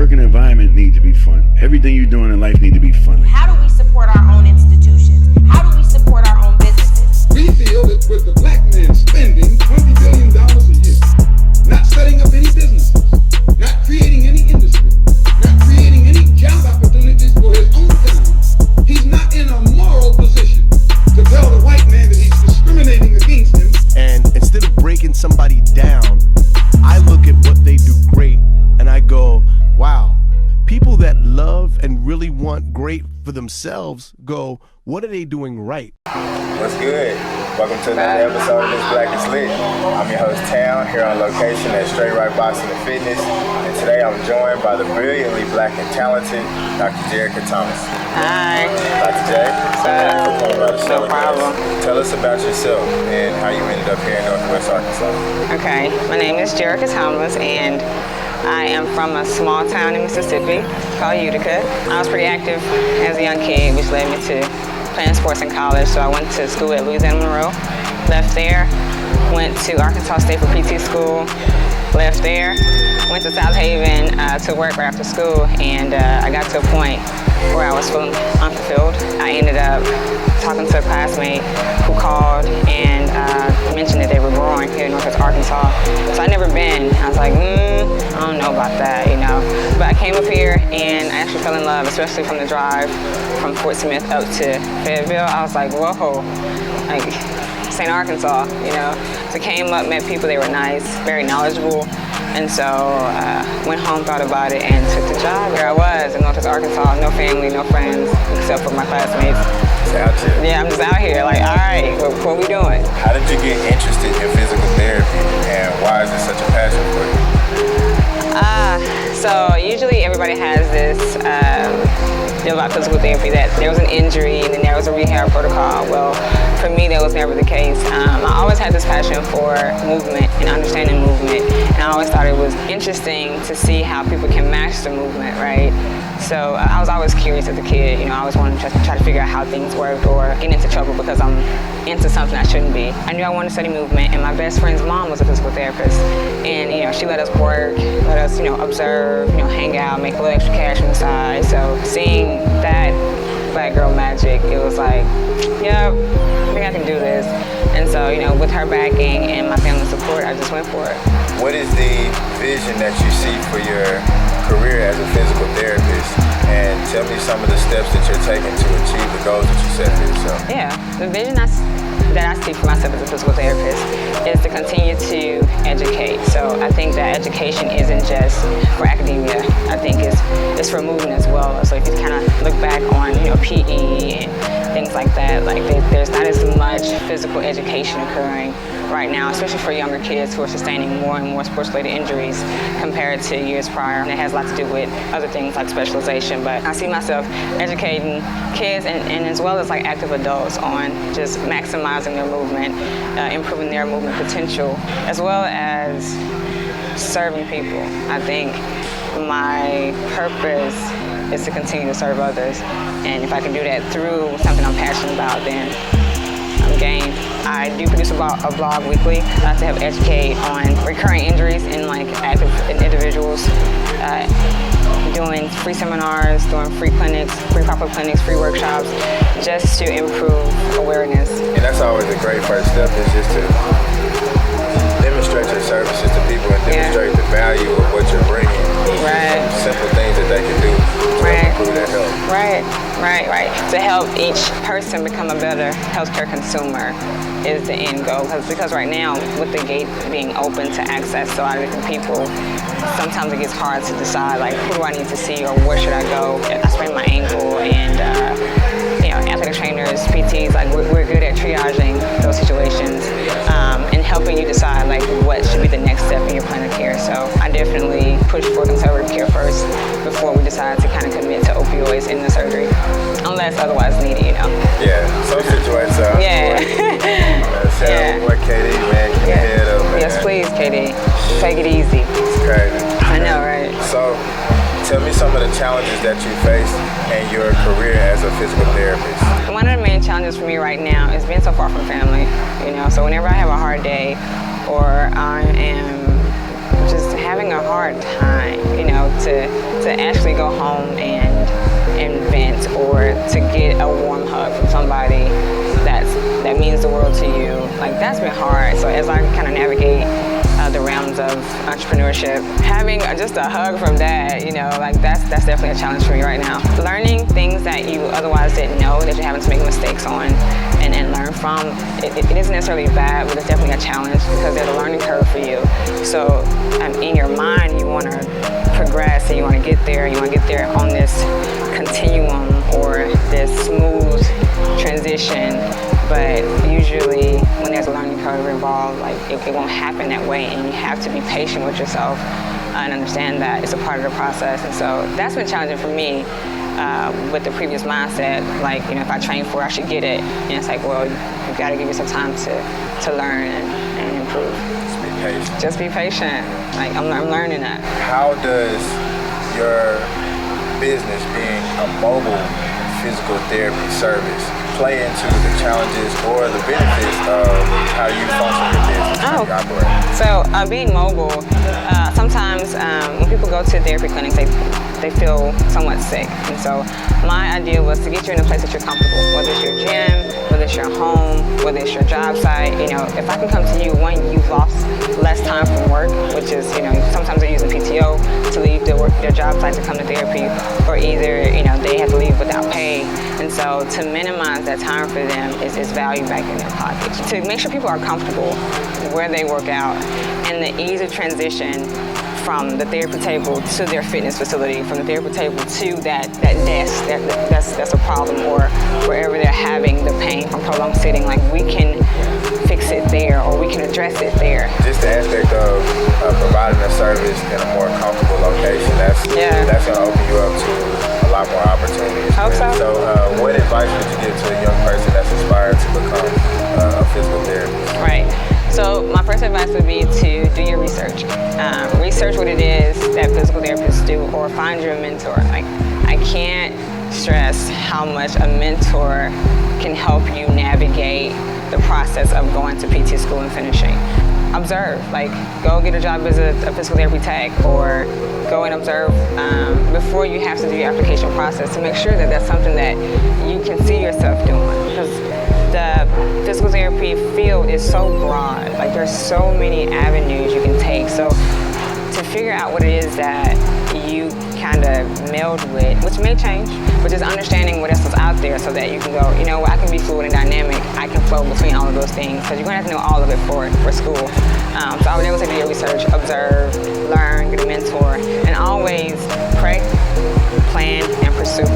working environment needs to be fun. Everything you're doing in life needs to be fun. How do we support our own institutions? How do we support our own businesses? We feel that with the black man spending $20 billion a year, not setting up any businesses, not creating any industry, not creating any job opportunities for his own town, he's not in a moral position to tell the white man that he's discriminating against him. And instead of breaking somebody down, I look at what they do great and I go, wow, people that love and really want great for themselves go, what are they doing right? What's good? Welcome to another episode of This Black is Lit. I'm your host, Town, here on location at Straight Right Boxing and Fitness. And today I'm joined by the brilliantly black and talented Dr. Jerrica Thomas. Hi. Dr. J, No problem. Tell us about yourself and how you ended up here in Northwest Arkansas. Okay, my name is Jerrica Thomas and I am from a small town in Mississippi called Utica. I was pretty active as a young kid, which led me to playing sports in college. So I went to school at Louisiana Monroe, left there, went to Arkansas State for PT school, left there, went to South Haven to work right after school, and I got to a point where I was feeling unfulfilled. I ended up talking to a classmate who called and mentioned that they were growing here in Northwest Arkansas. So I'd never been. I was like, I don't know about that, you know. But I came up here and I actually fell in love, especially from the drive from Fort Smith up to Fayetteville. I was like, whoa, like St. Arkansas, you know. So came up, met people, they were nice, very knowledgeable. And so went home, thought about it, and took the job. Here I was in Northwest Arkansas, no family, no friends, except for my classmates. Out here. Yeah, I'm just out here, like, all right, what we doing? How did you get interested in physical therapy, and why is it such a passion for you? So usually everybody has this deal about physical therapy, that there was an injury and then there was a rehab protocol. Well, for me, that was never the case. I always had this passion for movement and understanding movement, and I always thought it was interesting to see how people can master movement, right? So I was always curious as a kid, you know, I always wanted to try to figure out how things worked or get into trouble because I'm into something I shouldn't be. I knew I wanted to study movement, and my best friend's mom was a physical therapist. And, you know, she let us work, let us, you know, observe, you know, hang out, make a little extra cash on the side. So seeing that black girl magic, it was like, yeah, I think I can do this. And so, you know, with her backing and my family's support, I just went for it. What is the vision that you see for your career as a physical therapist, and tell me some of the steps that you're taking to achieve the goals that you set for yourself? Yeah, the vision that I see for myself as a physical therapist is to continue to educate. So I think that education isn't just for academia. I think it's for movement as well. So if you kind of look back on, you know, PE and things like that, like there's not as much physical education occurring right now, especially for younger kids who are sustaining more and more sports-related injuries compared to years prior. And it has a lot to do with other things like specialization, but I see myself educating kids and as well as like active adults on just maximizing their movement, improving their movement potential, as well as serving people. I think my purpose is to continue to serve others, and if I can do that through something I'm passionate about, then I'm game. I do produce a blog weekly to help educate on recurring injuries in like active individuals, doing free seminars, doing free clinics, free pop-up clinics, free workshops, just to improve awareness. And that's always a great first step, is just to demonstrate your services to people and demonstrate the value of what you're bringing. Right. Simple things that they can do to improve their health. Right. To help each person become a better healthcare consumer is the end goal. Because right now, with the gate being open to access to a lot of different people, sometimes it gets hard to decide, like, who do I need to see or where should I go? I sprained my ankle, and you know, athletic trainers, PTs, like we're good at triaging those situations and helping you decide like what should be the next step in your plan of care. So I definitely push for conservative care first before we decide to kind of commit to opioids in the surgery, unless otherwise needed, you know. Yeah, some situations. Yeah. Boy, KD, man, keep your head up, man. Yes, please, KD. Take it easy. It's crazy. I know, right? So, tell me some of the challenges that you face in your career as a physical therapist. One of the main challenges for me right now is being so far from family, you know. So whenever I have a hard day or I am just having a hard time, you know, to actually go home and vent, or to get a warm hug from somebody that means the world to you. Like, that's been hard. So as I kind of navigate the realms of entrepreneurship, having just a hug from dad, like that's definitely a challenge for me right now. Learning things that you otherwise didn't know that you're having to make mistakes on and learn from, it isn't necessarily bad, but it's definitely a challenge because there's a learning curve for you. So in your mind, you want to progress and you want to get there, and you want to get there on this continuum or this smooth transition. But usually when there's a learning curve involved, like it won't happen that way, and you have to be patient with yourself and understand that it's a part of the process. And so that's been challenging for me with the previous mindset. Like, if I train for it, I should get it. And it's like, well, you've got to give yourself time to learn and improve. Just be patient. Just be patient. Like, I'm learning that. How does your business being a mobile physical therapy service play into the challenges or the benefits of how you function your business, how you operate? So being mobile, sometimes when people go to therapy clinics, they feel somewhat sick. And so my idea was to get you in a place that you're comfortable, whether it's your gym, whether it's your home, whether it's your job site. If I can come to you, one, you've lost less time from work, which is, sometimes they're using PTO to leave their job site to come to therapy, or either, they have to leave without pay. And so to minimize that time for them is value back in their pockets. To make sure people are comfortable where they work out, and the ease of transition from the therapy table to their fitness facility, from the therapy table to that desk that's a problem, or wherever they're having the pain from prolonged sitting. Like, we can fix it there, or we can address it there. Just the aspect of providing a service in a more comfortable location, that's going to open you up to a lot more opportunities. Hope so. So what advice would you give to a young person that's inspired to become a physical therapist? Right. So my first advice would be to do your research. Research what it is that physical therapists do, or find your mentor. Like, I can't stress how much a mentor can help you navigate the process of going to PT school and finishing. Observe, like, go get a job as a physical therapy tech, or go and observe before you have to do your application process, to make sure that that's something that you can see yourself doing. Because the physical therapy field is so broad. Like, there's so many avenues you can take. So to figure out what it is that you kind of meld with, which may change, but just understanding what else is out there, so that you can go, I can be fluid and dynamic. I can flow between all of those things, because you're going to have to know all of it for school. So I would never say do your research, observe, learn, get a mentor, and always pray, plan, and pursue.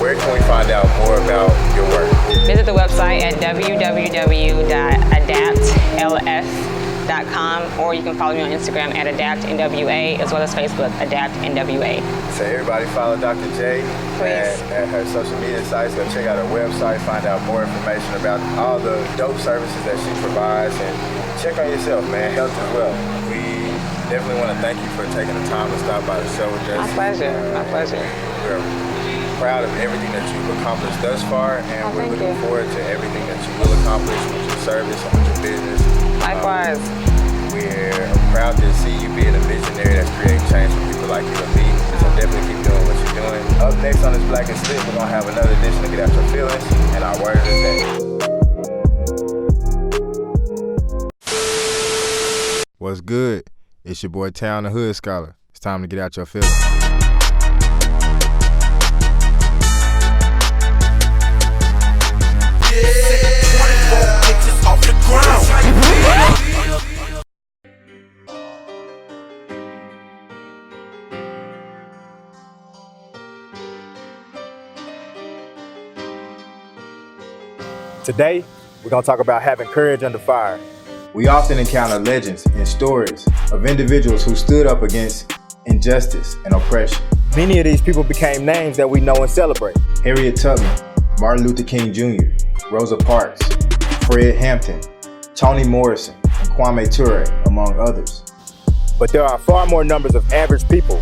Where can we find out more about your work? Visit the website at www.adaptlf.com, or you can follow me on Instagram at ADAPTNWA, as well as Facebook, ADAPTNWA. So everybody follow Dr. J Please. at her social media sites. Go check out her website, find out more information about all the dope services that she provides, and check on yourself, man. Health is wealth. We definitely want to thank you for taking the time to stop by the show with us. My pleasure. My pleasure. We're proud of everything that you've accomplished thus far, and we're looking forward to everything that you will accomplish with your service and with your business. Likewise. We're proud to see you being a visionary that's creating change for people like you and me. So definitely keep doing what you're doing. Up next on this Black and Slick, we're going to have another edition of Get Out Your Feelings, and our word of the day. What's good? It's your boy Town the Hood Scholar. It's time to get out your feelings. Today, we're going to talk about having courage under fire. We often encounter legends and stories of individuals who stood up against injustice and oppression. Many of these people became names that we know and celebrate. Harriet Tubman, Martin Luther King Jr., Rosa Parks, Fred Hampton, Toni Morrison, and Kwame Ture, among others. But there are far more numbers of average people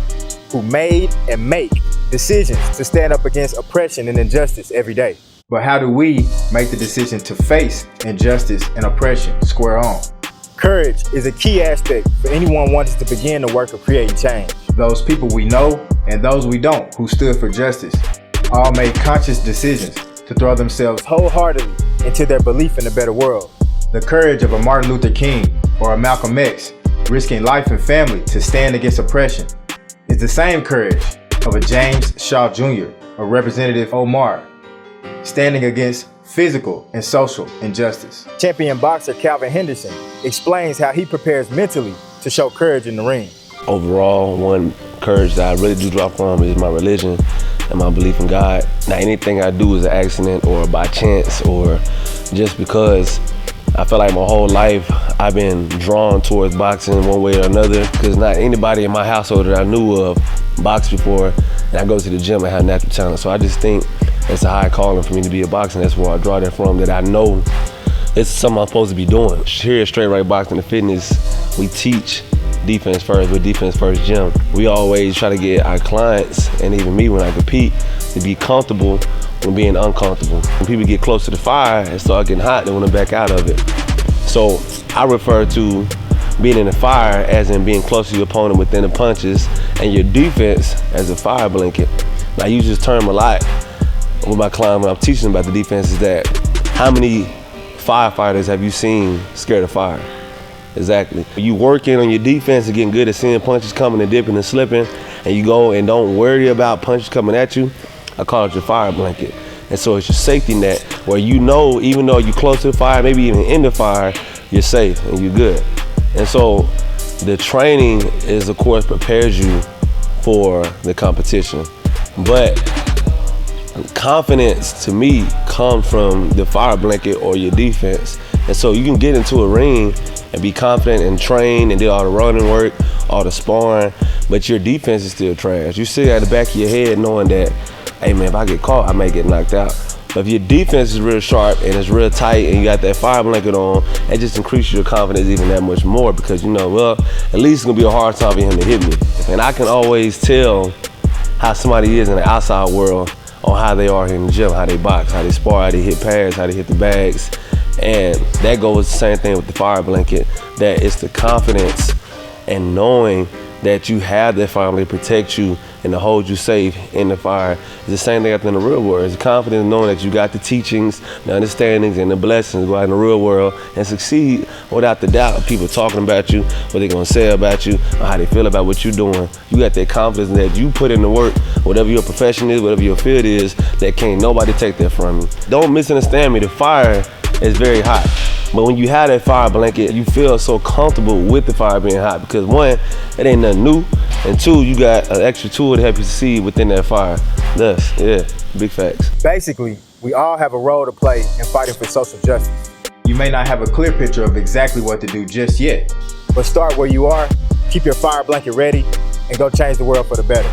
who made and make decisions to stand up against oppression and injustice every day. But how do we make the decision to face injustice and oppression square on? Courage is a key aspect for anyone wanting to begin the work of creating change. those people we know and those we don't who stood for justice, all made conscious decisions to throw themselves wholeheartedly into their belief in a better world. The courage of a Martin Luther King or a Malcolm X, risking life and family to stand against oppression, is the same courage of a James Shaw Jr. or Representative Omar, standing against physical and social injustice. Champion boxer KALVIN Henderson explains how he prepares mentally to show courage in the ring. Overall, one courage that I really do draw from is my religion and my belief in God. Now, anything I do is an accident or by chance or just because I feel like my whole life I've been drawn towards boxing one way or another, because not anybody in my household that I knew of boxed before, and I go to the gym and have natural talent. So I just think it's a high calling for me to be a boxer, and that's where I draw that from, that I know it's something I'm supposed to be doing. Here at Straight Right Boxing and Fitness, we teach defense first, we're defense first gym. We always try to get our clients, and even me when I compete, to be comfortable when being uncomfortable. When people get close to the fire and start getting hot, they want to back out of it. So I refer to being in the fire as in being close to your opponent within the punches, and your defense as a fire blanket. I use this term a lot with my clients when I'm teaching about the defense, is that how many firefighters have you seen scared of fire? Exactly. You working on your defense and getting good at seeing punches coming and dipping and slipping, and you go and don't worry about punches coming at you, I call it your fire blanket. And so it's your safety net where you know, even though you're close to the fire, maybe even in the fire, you're safe and you're good. And so the training is, of course, prepares you for the competition. But confidence, to me, comes from the fire blanket or your defense. And so you can get into a ring and be confident and train and do all the running work, all the sparring, but your defense is still trash. You sit at the back of your head knowing that, hey man, if I get caught, I may get knocked out. But if your defense is real sharp and it's real tight and you got that fire blanket on, it just increases your confidence even that much more, because you know, well, at least it's gonna be a hard time for him to hit me. And I can always tell how somebody is in the outside world on how they are here in the gym, how they box, how they spar, how they hit pads, how they hit the bags. And that goes the same thing with the fire blanket, that it's the confidence and knowing that you have that fire blanket to protect you and to hold you safe in the fire. It's the same thing out in the real world. It's confidence knowing that you got the teachings, the understandings, and the blessings to go out in the real world and succeed without the doubt of people talking about you, what they're gonna say about you, or how they feel about what you're doing. You got that confidence that you put in the work, whatever your profession is, whatever your field is, that can't nobody take that from you. Don't misunderstand me, the fire is very hot. But when you have that fire blanket, you feel so comfortable with the fire being hot, because one, it ain't nothing new, and two, you got an extra tool to help you succeed within that fire. Thus, yeah, big facts. Basically, we all have a role to play in fighting for social justice. You may not have a clear picture of exactly what to do just yet, but start where you are, keep your fire blanket ready, and go change the world for the better.